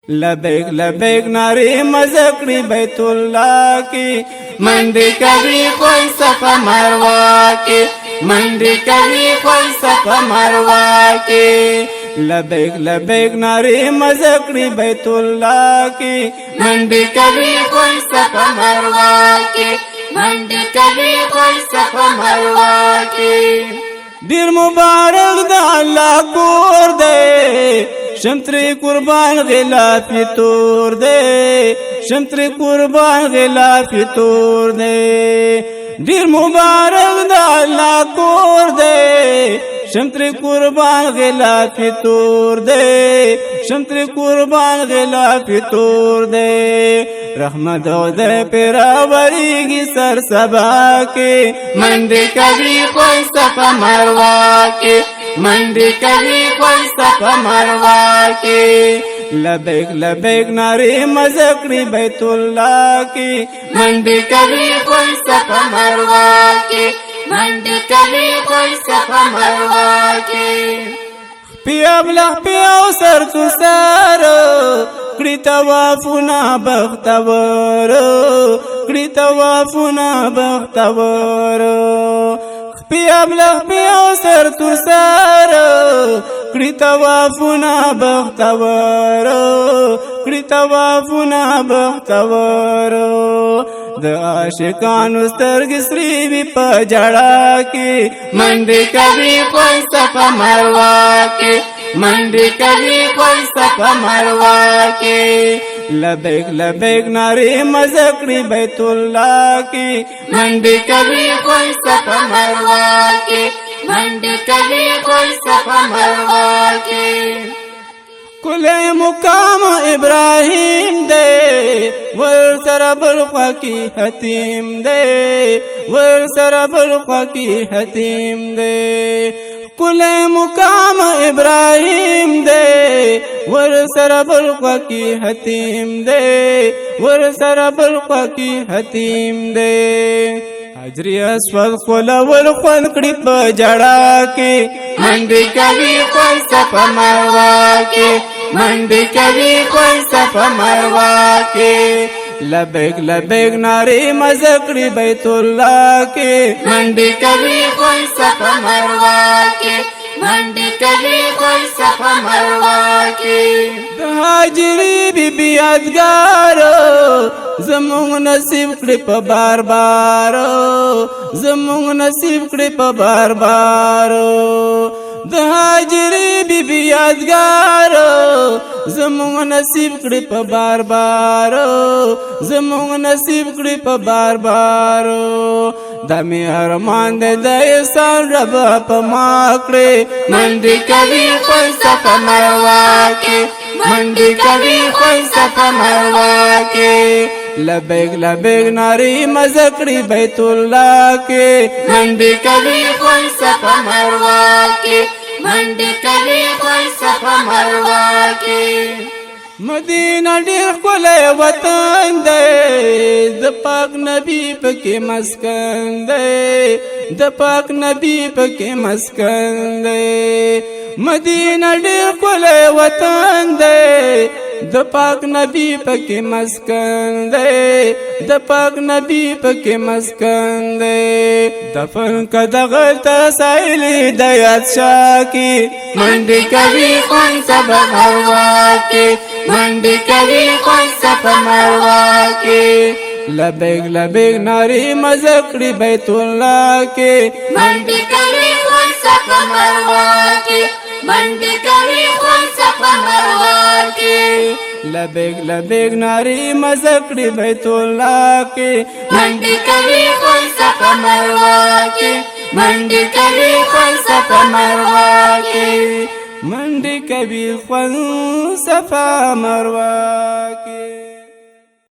لبیک لبیک ناری مزکڑی بیت اللہ کی منڈی کبھی کوئی صفا مروا کی منڈی کبھی کوئی صفا مروا کی لبیک لبیک ناری مزکڑی بیت اللہ کی منڈی کبھی کوئی صفا مروا کی منڈی کبھی کوئی صفا مروا کی دیر مبارک دا اللہ کور دے شمتری قربان غلافی تور دے شمتری قربان غلافی تور دے دیر مبارک دا اللہ کور دے شمتری قربان غلافی تور دے شمتری قربان غلافی تور دے رحمت دے پیرا وریگی سر سبا کے منڈی کبھی کوئی صفا مروا کے منڈی کبھی کوئی صفا مروا کی لبیک لبیک ناری مزکڑی بیت اللہ کی منڈی کبھی کوئی صفا مروا کی منڈی کبھی کوئی صفا مروا کی پیابلا پیاو سر تو سر کڑی توافنا بختور کڑی توافنا بختور پیابلا پیاو سر تو سر کڑی توافنا بختور کڑی توافنا بختور د عاشقانو سترګې سرې وي په جړا کې منډې کوي کوئی صفا مروا کې منډې کوي کوئی صفا مروا کې لبیک لبیک ناری مزکڑی بیت اللہ کی منڈی کبھی کوئی صفا مروا کی منڈی کبھی کوئی صفا مروا کی کل مقام ابراہیم دے ورسر بلخوا کی حتیم دے ورسر بلخوا کی حتیم دے کل مقام ابراہیم دے ورسر بلخوا کی حتیم دے ورسر بلخوا کی حتیم دے حجری اسود خولا ورخوان کڑی پا جڑا کے منڈی کبھی کوئی صفا مروا کے منڈی کبھی کوئی صفا مروا کے لبیک لبیک ناری مزکڑی بیت اللہ کے منڈی کبھی کوئی صفا مروا کے منڈی کبھی کوئی صفا مروا کے حاجری بی بی یادگارو زمونږ نصیب کړي په بار بار زمونږ نصیب کړي په بار بار د حاجری بی بی یادگار زمونږ نصیب کړي په بار بار زمونږ نصیب کړي په بار بار د می ارمان د احسان رب په ما کړي منډي کوي کوئی صفا مروا کې منډي کوي کوئی صفا مروا کې لبیک لبیک ناری مزکڑی بیت اللہ کے منڈی کبھی کوئی صفا مروا کے منڈی کبھی کوئی صفا مروا کے مدینہ ډیر ښکلی وطن دی د پاک نبی پکې مسکن دی د پاک نبی پکې مسکن دی مدینہ ډیر ښکلی وطن دی د پاک نبی پکې مسکن دی د پاک نبی پکې مسکن دی دفن کا دغه تسائل ہدایت شاه کی منډي کوي کوئی صفا مروا کی منڈی کوي کوئی صفا مروا کی لبیک لبیک ناری مزکڑی بیت اللہ کے منڈی کوي کوئی صفا مروا کی منڈی کوي کوئی صفا مروا کی لبیک لبیک ناری مزکڑی بیت اللہ کے منڈی کوي کوئی صفا مروا کی منڈی کوي کوئی صفا مروا کی منڈی کوي کوئی صفا مروا کی